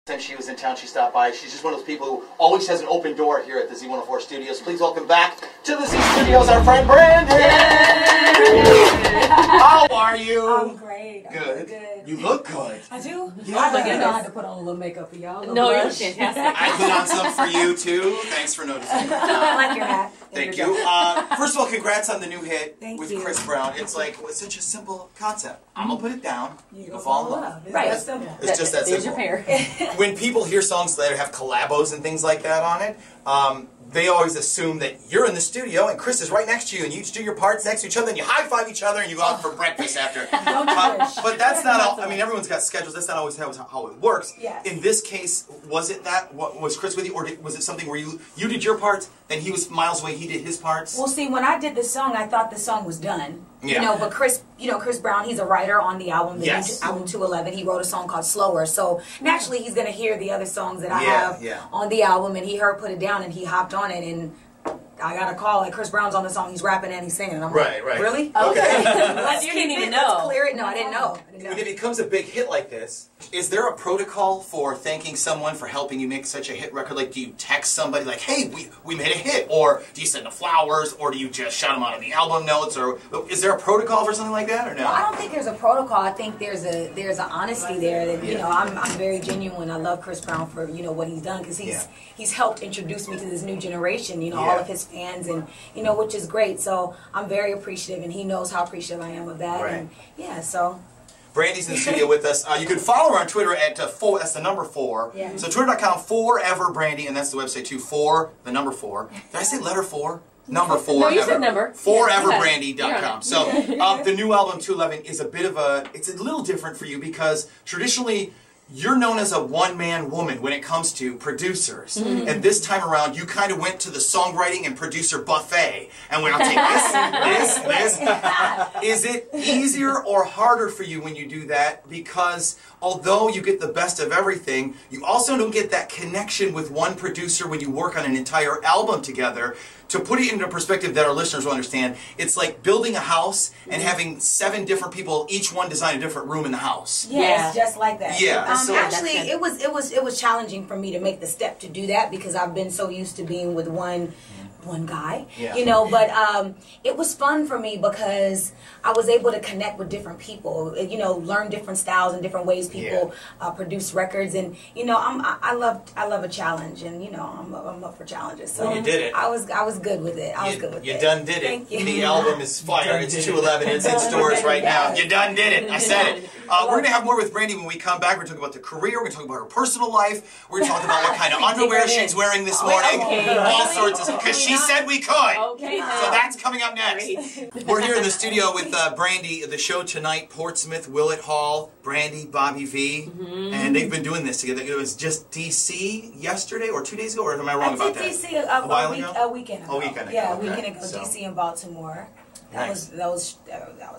Since she was in town, she stopped by. She's just one of those people who always has an open door here at the Z104 studios. Please welcome back to the Z studios our friend Brandon. How are you? I'm great. Good. Good. You look good. I do? Yeah. I had to put on a little makeup for y'all. No, you're fantastic. I put on some for you too. Thanks for noticing. I like your hat. Thank you. First of all, congrats on the new hit with you. Chris Brown. It's like such a simple concept. I'm gonna put it down. You You'll fall in love. It's Right. that simple. It's just that There's simple. your pair. When people hear songs that have collabos and things like that on it, they always assume that you're in the studio and Chris is right next to you and you each do your parts next to each other and you high-five each other and you go out for breakfast after. Don't push. But that's not all. I mean, everyone's got schedules. That's not always how it works. Yes. In this case, was it that? Was Chris with you, or was it something where you did your parts, then he was miles away, he did his parts? Well, see, when I did this song, I thought the song was done. Yeah. You know, but Chris Brown, he's a writer on the album, the Yes. new album 211. He wrote a song called Slower. So naturally, he's going to hear the other songs that I Yeah, have yeah. on the album, and he heard Put It Down, and he hopped on it, and I got a call, like, Chris Brown's on the song, he's rapping and he's singing. And I'm Right, like, right. really? Okay. Let's You keep didn't even it, know. Let's clear it. No, I didn't know. When it becomes a big hit like this, is there a protocol for thanking someone for helping you make such a hit record? Like, do you text somebody like, hey, we made a hit? Or do you send them flowers? Or do you just shout them out on the album notes? Or is there a protocol for something like that, or no? Well, I don't think there's a protocol. I think there's an honesty there that, you know, I'm very genuine. I love Chris Brown for, you know, what he's done, because he's helped introduce me to this new generation, you know, all of his fans, and, you know, which is great. So I'm very appreciative, and he knows how appreciative I am of that. Right. And yeah, so. Brandy's in the studio with us. You can follow her on Twitter at 4, that's the number 4. Yeah. So twitter.com, foreverbrandy, and that's the website too, 4, the number 4. Did I say letter 4? Number 4. No, you said number. Foreverbrandy.com. So the new album 211 is a bit of it's a little different for you, because traditionally you're known as a one-man woman when it comes to producers. And this time around, you kind of went to the songwriting and producer buffet and went, I'll take this. Is it easier or harder for you when you do that? Because although you get the best of everything, you also don't get that connection with one producer when you work on an entire album together. To put it into perspective that our listeners will understand, it's like building a house and having 7 different people, each one design a different room in the house. Yes, just like that. Yeah. So actually, it was challenging for me to make the step to do that, because I've been so used to being with one guy, you know, but it was fun for me because I was able to connect with different people, you know, learn different styles and different ways people produce records, and, you know, I love a challenge, and, you know, I'm up for challenges. So well, you did it. I was good with it. I was good with it. You done did it. Thank you. The album is fire. It's 211. It's in stores right now. You done did it. I said it. We're going to have more with Brandy when we come back. We're going to talk about the career. We're going to talk about her personal life. We're going to talk about what kind of underwear she's wearing this morning. All sorts of stuff. Because she said we could. Okay. So that's coming up next. We're here in the studio with Brandy. The show tonight, Portsmouth, Willett Hall, Brandy, Bobby V. And they've been doing this together. It was just D.C. yesterday or 2 days ago, or am I wrong about that? D.C. a while ago? A weekend ago. A weekend ago. Yeah, a Okay. weekend ago. So. D.C. and Baltimore. That Nice. was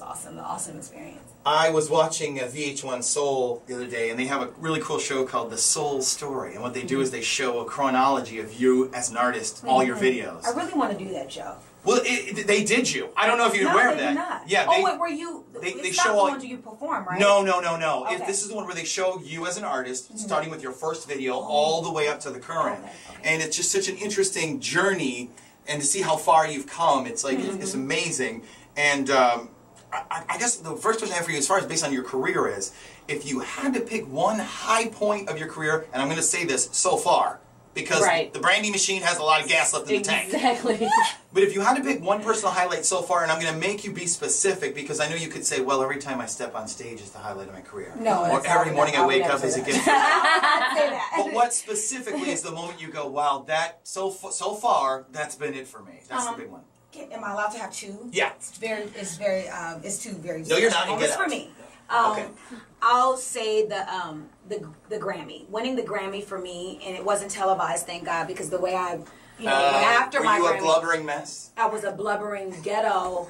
awesome. An awesome experience. I was watching VH1 Soul the other day, and they have a really cool show called The Soul Story. And what they do is they show a chronology of you as an artist, all your videos. I really want to do that show. Well, they did you. I don't know if you're aware of that. Not. Yeah. Oh, wait, were you? They it's show not all. the ones you perform, right? No. Okay. This is the one where they show you as an artist, starting with your first video, all the way up to the current. Okay. And it's just such an interesting journey, and to see how far you've come, it's like it's amazing. And I guess the first question I have for you, as far as based on your career, is if you had to pick one high point of your career, and I'm going to say this so far, because the Brandy machine has a lot of gas left in the tank. Exactly. But if you had to pick one personal highlight so far, and I'm going to make you be specific, because I know you could say, well, every time I step on stage is the highlight of my career. No, or every morning I wake up is a gift. I'd say that. But what specifically is the moment you go, wow, that so far, that's been it for me. That's the big one. Am I allowed to have 2? Yeah. It's 2 very. No, you're not. You get It's out. for me. Okay. I'll say the Grammy, winning the Grammy for me, and it wasn't televised, thank God, because the way I, you know, when after were my you Grammy, a blubbering mess? I was a blubbering ghetto.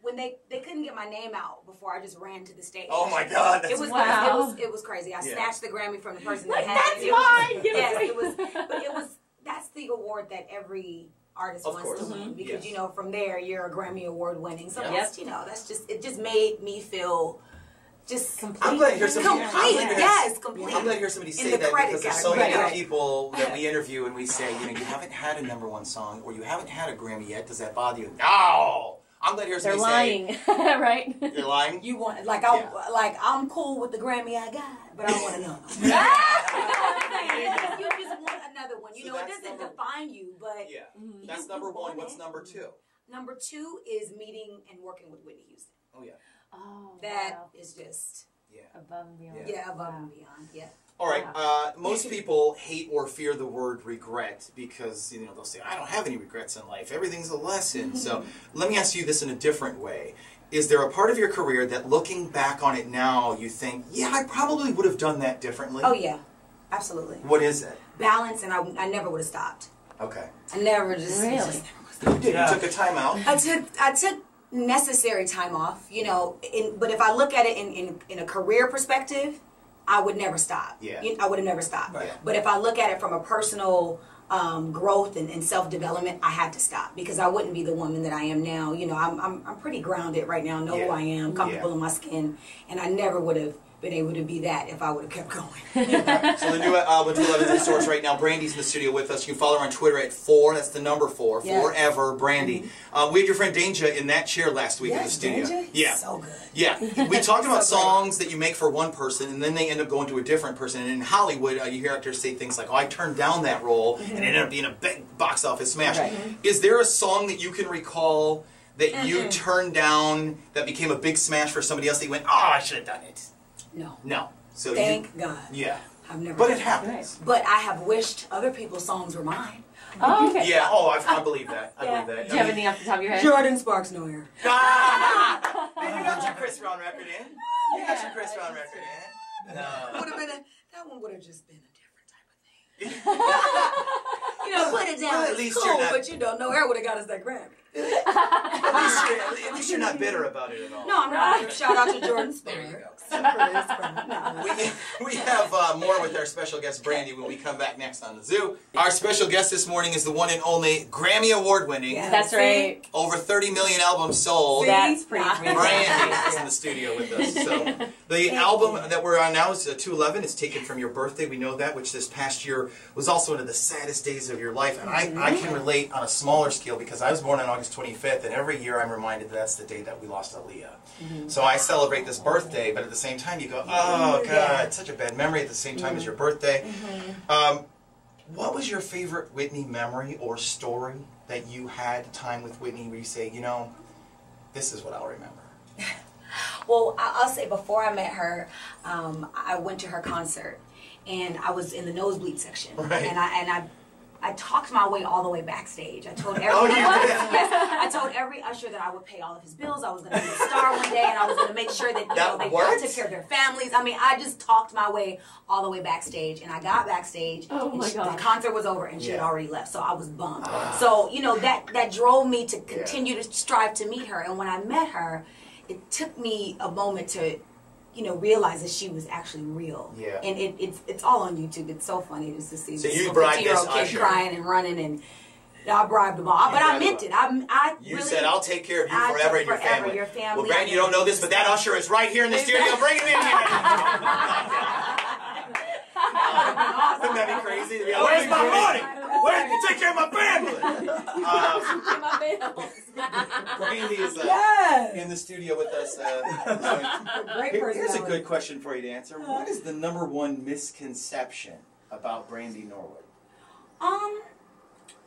When they couldn't get my name out before I just ran to the stage. Oh my God! It was wow. it was crazy. I Yeah. snatched the Grammy from the person Like, that had that's it. mine! Yes, it was. But it was. That's the award that every artist Of wants course. to win, because Yes. you know, from there you're a Grammy award winning. So Yep. that's, you know, that's just, it just made me feel just complete. I'm glad to hear somebody. Complete. I'm glad to hear somebody say that because there's so many people that we interview and we say, you know, you haven't had a #1 song or you haven't had a Grammy yet. Does that bother you? No. I'm glad to hear somebody say. They're lying, right? You're lying. You want I'm cool with the Grammy I got, but I don't want to know. You just want another one. You know, it doesn't define you, but that's #1. What's #2? #2 is meeting and working with Whitney Houston. Oh yeah. Oh, that is just above and beyond. Yeah, above and beyond. Yeah. All right. Most people hate or fear the word regret because you know they'll say, "I don't have any regrets in life. Everything's a lesson." So let me ask you this in a different way: is there a part of your career that, looking back on it now, you think, "Yeah, I probably would have done that differently"? Oh yeah, absolutely. What is it? Balance, and I never would have stopped. Okay. I never just really. You did. You took a time out. I took necessary time off. You know, but if I look at it in a career perspective, I would never stop. Yeah. I would have never stopped. Right. But if I look at it from a personal growth and self-development, I had to stop because I wouldn't be the woman that I am now. You know, I'm pretty grounded right now, know who I am, comfortable in my skin, and I never would have been able to be that if I would have kept going. So the new album 211 is in stores right now. Brandy's in the studio with us. You can follow her on Twitter at 4. That's the number 4. Forever Brandy. We had your friend Danja in that chair last week in the studio. Danja? Yeah. So good. Yeah. We talked about songs that you make for one person and then they end up going to a different person. And in Hollywood, you hear actors say things like, "Oh, I turned down that role and it ended up being a big box office smash." Is there a song that you can recall that you turned down that became a big smash for somebody else that you went, "Oh, I should have done it"? No. No. So Thank God. Yeah. I've never. But it happens. But I have wished other people's songs were mine. Oh, okay. Yeah. Oh, I believe that. I believe that. Do you have any off the top of your head? Jordan Sparks, no hair. Man, you got your Chris Brown record in. You got your Chris Brown record in. Would have been that one would have just been a different type of thing. You know, put it down. Well, at least you're not. But you know, no hair would have got us that Grammy. At least you're not bitter about it at all. No, I'm not. Shout out to Jordan Sparks. There you go. No. We have more with our special guest Brandy when we come back next on The Zoo. Our special guest this morning is the one and only Grammy Award winning. Yes. That's right. Over 30 million albums sold. That's pretty crazy. Brandy is in the studio with us. So the album that we're on now is 211. It's taken from your birthday. We know that, which this past year was also one of the saddest days of your life. And I can relate on a smaller scale because I was born on August 25th, and every year I'm reminded that that's the day that we lost Aaliyah. So I celebrate this birthday, but at the same time you go, "Oh God, such a bad memory." At the same time as your birthday. What was your favorite Whitney memory or story that you had time with Whitney where you say, you know, this is what I'll remember? Well, I'll say before I met her, I went to her concert, and I was in the nosebleed section, and I talked my way all the way backstage. I told I told every usher that I would pay all of his bills. I was going to be a star one day, and I was going to make sure that they took care of their families. I mean, I just talked my way all the way backstage, and I got backstage. And the concert was over, and she had already left, so I was bummed. So you know that drove me to continue to strive to meet her. And when I met her, it took me a moment to, you know, realize that she was actually real. Yeah. And it's all on YouTube. It's so funny just to see this 50-year-old kid crying and running, and I bribed them all. But I meant it. You really said, "I'll take care of you forever and your family." Well, Brandon, you don't know this, but that usher is right here in the studio. Bring him in here. Wouldn't that be crazy? Where's my money? Where you take care of my family? Brandy is in the studio with us. Here's a good question for you to answer. What is the #1 misconception about Brandy Norwood? I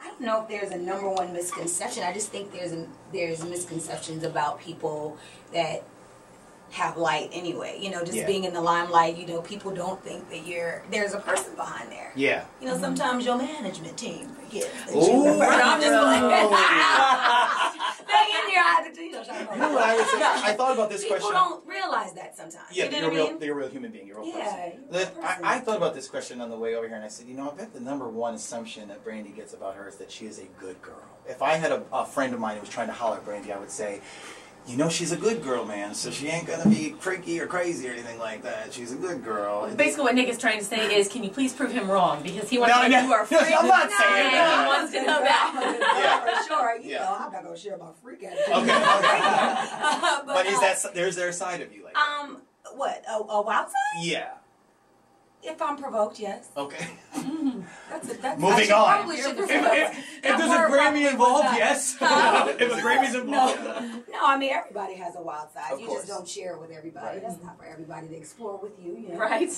don't know if there's a #1 misconception. I just think there's misconceptions about people that have light anyway. You know, just being in the limelight, you know, people don't think that there's a person behind there. Yeah. You know, sometimes your management team forgets that you're I'm just like, back in here, I had to, you know, I thought about this question. People don't realize that sometimes. Yeah, you know you're a real human being. You're a real person. I thought about this question on the way over here, and I said, you know, I bet the #1 assumption that Brandy gets about her is that she is a good girl. If I had a friend of mine who was trying to holler at Brandy, I would say, you know, she's a good girl, man, so she ain't gonna be freaky or crazy or anything like that. She's a good girl. Basically, what Nick is trying to say is, can you please prove him wrong? Because he wants to know you are freaky. I'm not saying that. He wants to know that. For sure. You know, I'm not gonna share my freak attitude. Okay. But there's their side of you, like. What? A wild side? Yeah. If I'm provoked, yes. Okay. That's Moving on. Probably should If there's a Grammy involved, yes. If a Grammy's involved. No, I mean everybody has a wild side. Of You course. just don't share it with everybody. Right. That's not for everybody to explore with you. You know? Right.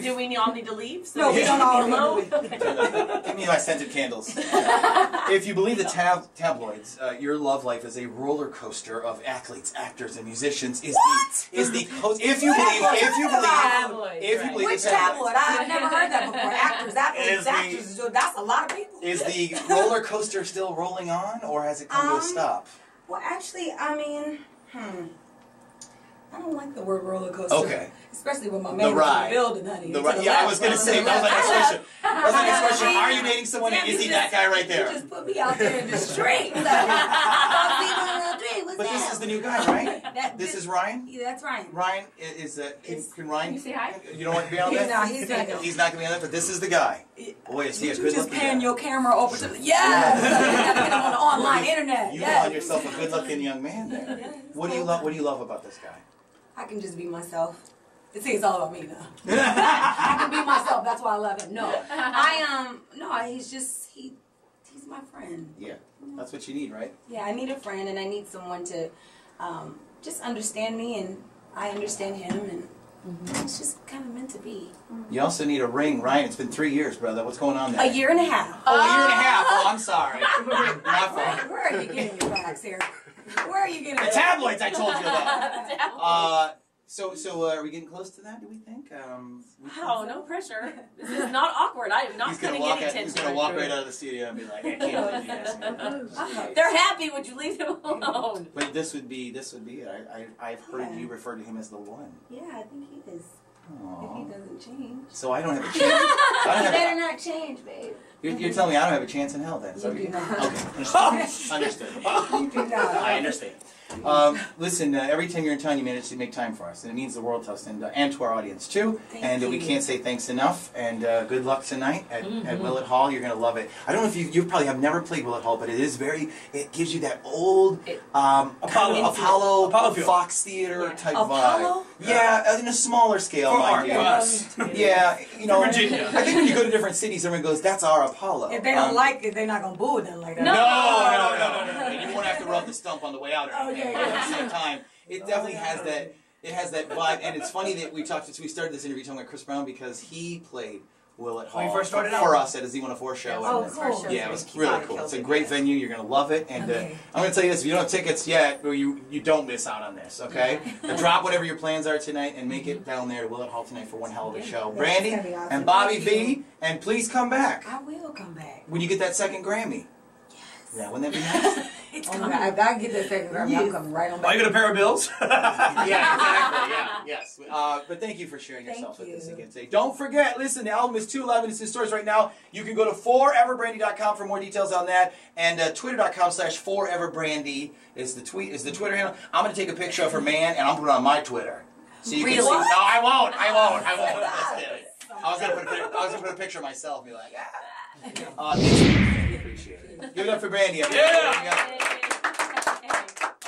Do we all need to leave? So No, we don't all Hello? need to leave. Give me my scented candles. If you believe the tabloids, your love life is a roller coaster of athletes, actors, and musicians. If you believe, Tabloids, if you believe Which the tabloid? I've never heard that before. Actors, Is actors. That's a lot of people. is the roller coaster still rolling on, or has it come to a stop? Well, actually, I mean, I don't like the word roller coaster. Okay. Especially when my The man was in ride. the building, honey. The To right, the yeah, I left, was gonna to say the that was my left. next question. That was my next question. See? Are you dating someone? Damn, Is you he just- that guy right You there? just put me out there in the street. But this is the new guy, right? This is Ryan. Yeah, that's Ryan. Ryan is can Ryan? Can you say hi? You don't want to be on that? No, he's not gonna. He's not going to be on that, but this is the guy. Boy, is he a You good just looking pan guy. your camera over to the. Yes! You gotta get him on the online internet. You Yes. found yourself a good looking young man there. Yes. What do you love? What do you love about this guy? I can just be myself. See, it's all about me now. I can be myself. That's why I love him. No, he's my friend. Yeah, that's what you need, right? Yeah, I need a friend, and I need someone to just understand me, and I understand him, and it's just kind of meant to be. You also need a ring, Ryan. It's been 3 years, brother. What's going on there? A year and a half. Oh, a year and a half. Oh, I'm sorry. My fault. Where are you getting your facts here? Where are you getting The tabloids I told you about. So are we getting close to that? Do we think? Oh, no pressure. This is not awkward. I am not He's going gonna to get walk. attention. He's gonna walk right out of the studio and be like, "I can't believe you asked me." They're happy. Would you leave them alone? But this would be it. I've heard you refer to him as the one. Yeah, I think he is. Aww. If he doesn't change. So I don't have a chance. I don't You have better not change, babe. you're telling me I don't have a chance in hell then? So You do not. Okay, understood. You do not. I understand. Listen, every time you're in town, you manage to make time for us, and it means the world to us and to our audience too. Thank We you. can't say thanks enough. And good luck tonight at Willett Hall. You're gonna love it. I don't know if you probably have never played Willett Hall, but it gives you that old Apollo feel. Fox Theater type Apollo? vibe. Yeah, in a smaller scale, For mind art, you. for us. Yeah, you know, Virginia. I think when you go to different cities, everyone goes, "That's our Apollo." If they don't like it, they're not gonna boo it then like that. No. And you won't have to rub the stump on the way out or Oh, anything. yeah, But yeah. at the same time, it definitely has that. It has that vibe, and it's funny that we started this interview talking about Chris Brown because he played Willett Hall When he first started out? for us at a Z104 show. Oh, and, cool. yeah, it was really cool. It's a great venue. You're gonna love it, and I'm gonna tell you this: if you don't have tickets yet, well, you don't miss out on this. Okay, drop whatever your plans are tonight and make it down there to Willett Hall tonight for one hell of a show. That's Brandy gonna be awesome. and Bobby Thank you. V, and please come back I will come back. when you get that second Grammy. Yeah, wouldn't that be nice? It's coming. If I get that second Grammy, I'm coming right on Buy back. you a pair of bills? Yeah, exactly. Yeah, yes. But thank you for sharing Thank yourself with you. us again today. Don't forget, listen, the album is 211. It's in stores right now. You can go to foreverbrandy.com for more details on that, and twitter.com/foreverbrandy is the Twitter handle. I'm going to take a picture of her man, and I'm going to put it on my Twitter. So you can see. No, I won't. Just kidding. I was gonna put a picture of myself and be like, ah. Thanks, appreciate it. Give it up for Brandy. Everybody. Yeah. There you go.